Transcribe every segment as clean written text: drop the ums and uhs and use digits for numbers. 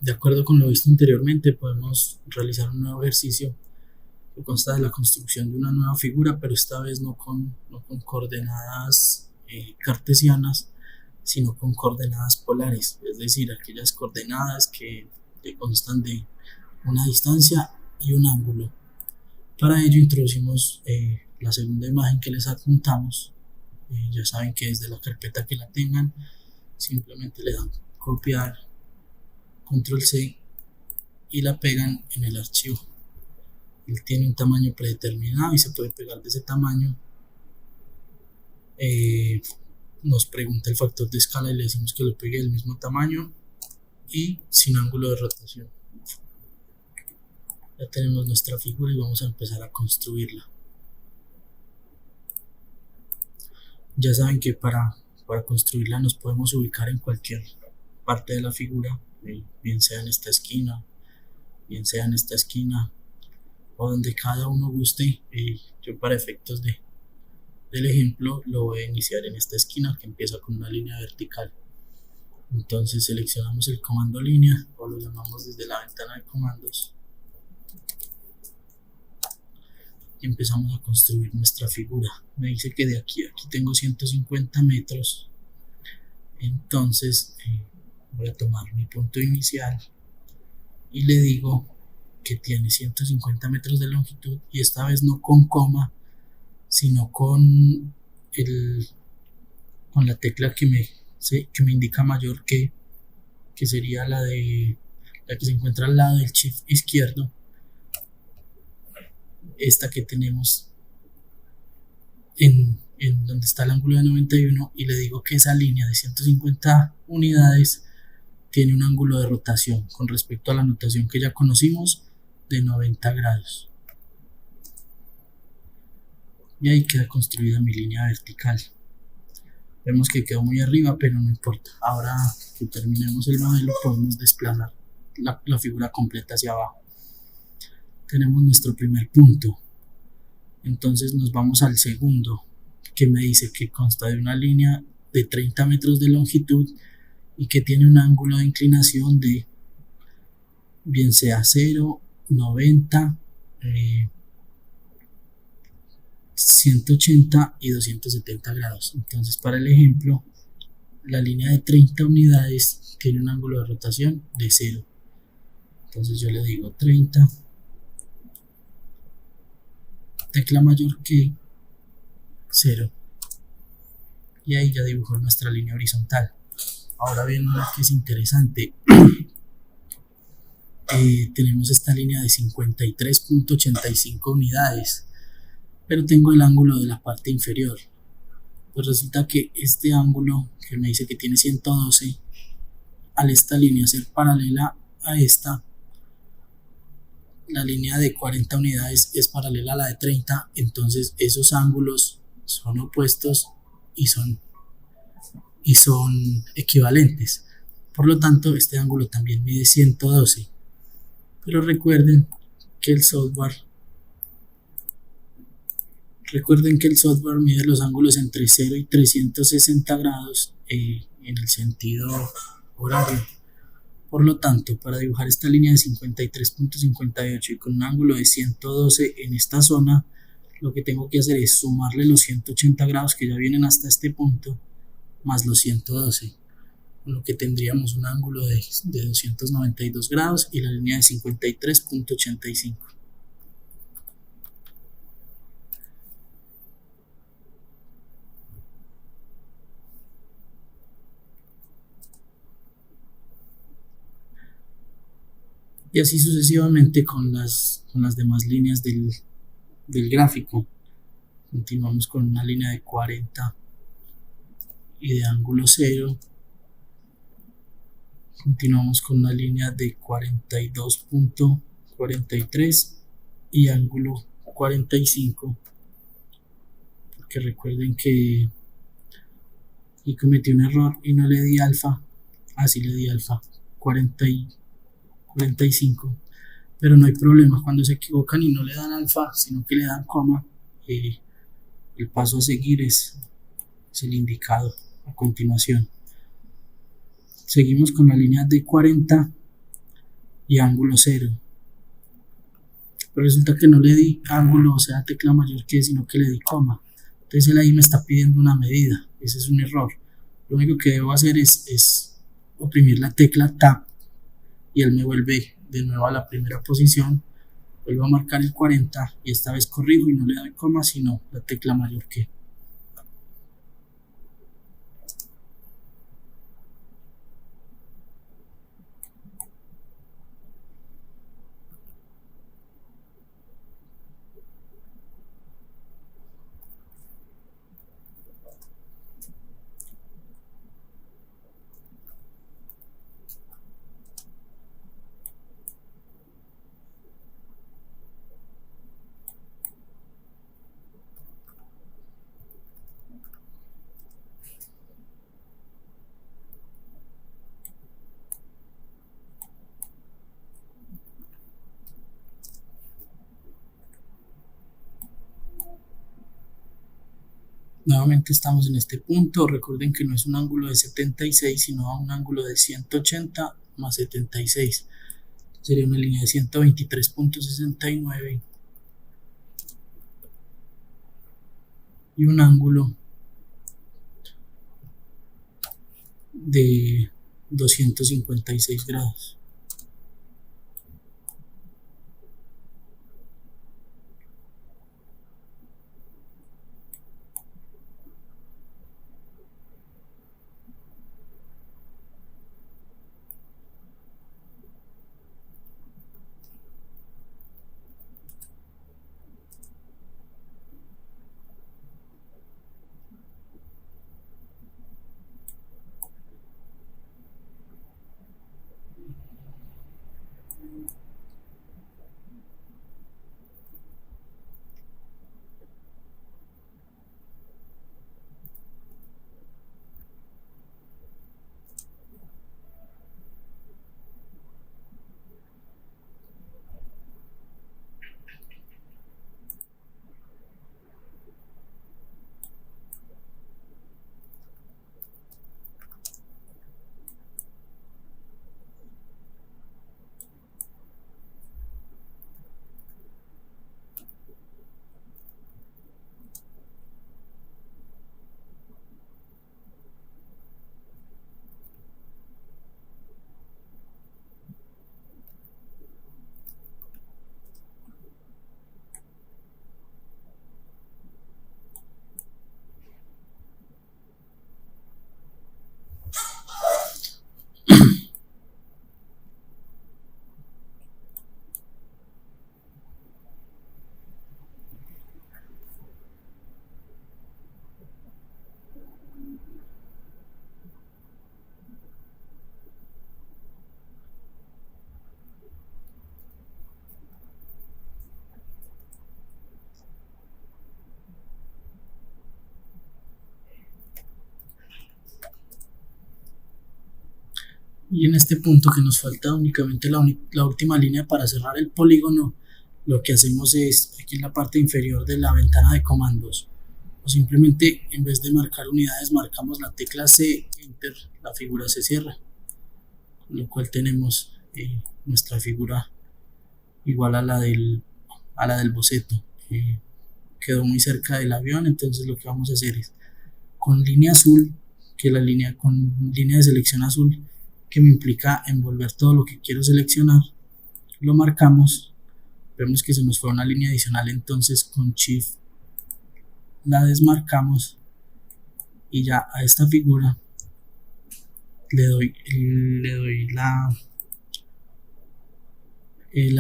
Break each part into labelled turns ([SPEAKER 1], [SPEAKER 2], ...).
[SPEAKER 1] De acuerdo con lo visto anteriormente, podemos realizar un nuevo ejercicio que consta de la construcción de una nueva figura, pero esta vez no con coordenadas cartesianas, sino con coordenadas polares, es decir, aquellas coordenadas que constan de una distancia y un ángulo. Para ello introducimos la segunda imagen que les adjuntamos. Ya saben que desde la carpeta que la tengan, simplemente le dan copiar, control C y la pegan en el archivo. Él tiene un tamaño predeterminado y se puede pegar de ese tamaño. Nos pregunta el factor de escala y le decimos que lo pegue del mismo tamaño y sin ángulo de rotación. Ya tenemos nuestra figura y vamos a empezar a construirla. Ya saben que para construirla nos podemos ubicar en cualquier parte de la figura, bien sea en esta esquina, bien sea en esta esquina, o donde cada uno guste. Yo, para efectos del ejemplo, lo voy a iniciar en esta esquina que empieza con una línea vertical. Entonces seleccionamos el comando línea, o lo llamamos desde la ventana de comandos, y empezamos a construir nuestra figura. Me dice que de aquí a aquí tengo 150 metros. Entonces voy a tomar mi punto inicial y le digo que tiene 150 metros de longitud, y esta vez no con coma, sino con la tecla que me indica mayor que sería la que se encuentra al lado del shift izquierdo, esta que tenemos en donde está el ángulo de 91, y le digo que esa línea de 150 unidades tiene un ángulo de rotación con respecto a la notación que ya conocimos de 90 grados. Y ahí queda construida mi línea vertical. Vemos que quedó muy arriba, pero no importa. Ahora que terminemos el modelo, podemos desplazar la figura completa hacia abajo. Tenemos nuestro primer punto. Entonces nos vamos al segundo, que me dice que consta de una línea de 30 metros de longitud y que tiene un ángulo de inclinación de bien sea 0, 90, 180 y 270 grados. Entonces, para el ejemplo, la línea de 30 unidades tiene un ángulo de rotación de 0. Entonces yo le digo 30, tecla mayor que 0, y ahí ya dibujó nuestra línea horizontal. Ahora bien, una que es interesante, tenemos esta línea de 53.85 unidades, pero tengo el ángulo de la parte inferior. Pues resulta que este ángulo, que me dice que tiene 112, al esta línea ser paralela a esta, la línea de 40 unidades es paralela a la de 30, entonces esos ángulos son opuestos y son equivalentes. Por lo tanto, este ángulo también mide 112. Pero recuerden que el software mide los ángulos entre 0 y 360 grados en el sentido horario. Por lo tanto, para dibujar esta línea de 53.58 y con un ángulo de 112 en esta zona, lo que tengo que hacer es sumarle los 180 grados que ya vienen hasta este punto, más los 112, con lo que tendríamos un ángulo de 292 grados y la línea de 53.85. Y así sucesivamente con las demás líneas del gráfico. Continuamos con una línea de 40 y de ángulo 0. Continuamos con una línea de 42.43 y ángulo 45, porque recuerden que cometí un error y no le di alfa. Así le di alfa 45, pero no hay problema. Cuando se equivocan y no le dan alfa, sino que le dan coma, el paso a seguir es el indicado a continuación. Seguimos con la línea de 40 y ángulo 0. Pero resulta que no le di ángulo, o sea, tecla mayor que, sino que le di coma. Entonces él ahí me está pidiendo una medida. Ese es un error. Lo único que debo hacer es oprimir la tecla Tab y él me vuelve de nuevo a la primera posición. Vuelvo a marcar el 40 y esta vez corrijo y no le doy coma, sino la tecla mayor que. Nuevamente estamos en este punto. Recuerden que no es un ángulo de 76, sino un ángulo de 180 más 76. Sería una línea de 123.69 y un ángulo de 256 grados. Y en este punto que nos falta únicamente la última línea para cerrar el polígono, lo que hacemos es aquí en la parte inferior de la ventana de comandos, o simplemente en vez de marcar unidades marcamos la tecla C, Enter, la figura se cierra, con lo cual tenemos nuestra figura igual a la del boceto. Quedó muy cerca del avión, entonces lo que vamos a hacer es con línea azul, que la línea con línea de selección azul que me implica envolver todo lo que quiero seleccionar, lo marcamos, vemos que se nos fue una línea adicional, entonces con Shift la desmarcamos y ya a esta figura le doy la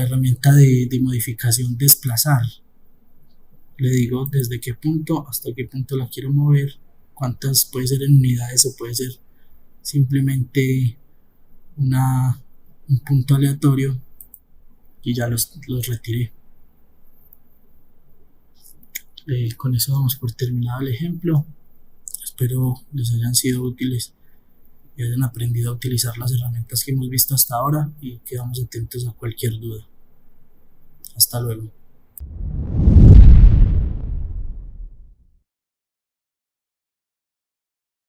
[SPEAKER 1] herramienta de modificación desplazar. Le digo desde qué punto hasta qué punto la quiero mover, cuántas puede ser en unidades o puede ser simplemente un punto aleatorio, y ya los retiré. Con eso damos por terminado el ejemplo. Espero les hayan sido útiles y hayan aprendido a utilizar las herramientas que hemos visto hasta ahora, y quedamos atentos a cualquier duda. Hasta luego.